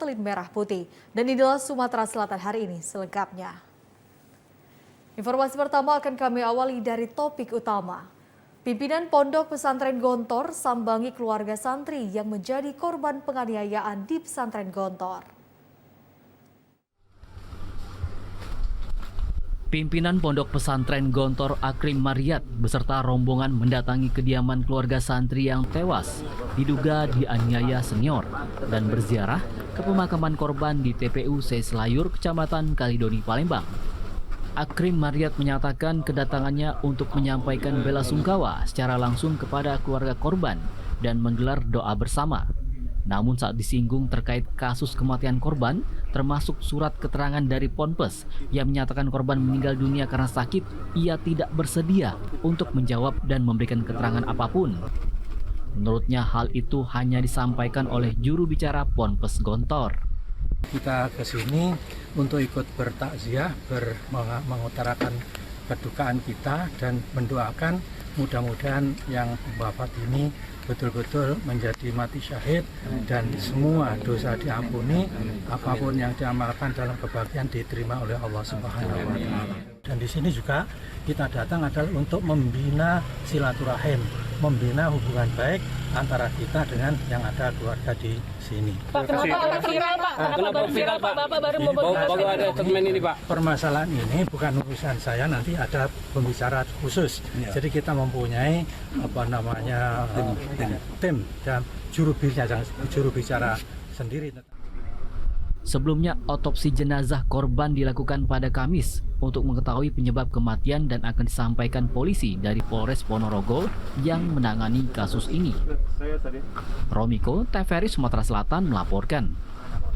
berselatelin merah putih. Dan inilah Sumatera Selatan hari ini selengkapnya. Informasi pertama akan kami awali dari topik utama. Pimpinan Pondok Pesantren Gontor sambangi keluarga santri yang menjadi korban penganiayaan di Pesantren Gontor. Pimpinan Pondok Pesantren Gontor Akrim Mariat beserta rombongan mendatangi kediaman keluarga santri yang tewas diduga dianiaya senior dan berziarah ke pemakaman korban di TPU Selayur, Kecamatan Kalidoni, Palembang. Akrim Mariat menyatakan kedatangannya untuk menyampaikan bela sungkawa secara langsung kepada keluarga korban dan menggelar doa bersama. Namun saat disinggung terkait kasus kematian korban, termasuk surat keterangan dari Ponpes yang menyatakan korban meninggal dunia karena sakit, ia tidak bersedia untuk menjawab dan memberikan keterangan apapun. Menurutnya hal itu hanya disampaikan oleh juru bicara Ponpes Gontor. Kita ke sini untuk ikut bertakziah, mengutarakan kedukaan kita dan mendoakan mudah-mudahan yang wafat ini betul-betul menjadi mati syahid dan semua dosa diampuni, apapun yang diamalkan dalam kebahagiaan diterima oleh Allah Subhanahu wa Ta'ala. Dan di sini juga kita datang adalah untuk membina silaturahim, membina hubungan baik antara kita dengan yang ada keluarga di sini. Pak, kenapa viral, Pak? Kenapa viral, Pak? Bapak baru baru ada statement ini, Pak. Permasalahan ini bukan urusan saya, nanti ada pembicara khusus. Jadi kita mempunyai tim dan juru bicara sendiri. Sebelumnya, otopsi jenazah korban dilakukan pada Kamis untuk mengetahui penyebab kematian dan akan disampaikan polisi dari Polres Ponorogo yang menangani kasus ini. Romiko, TVRI Sumatera Selatan melaporkan.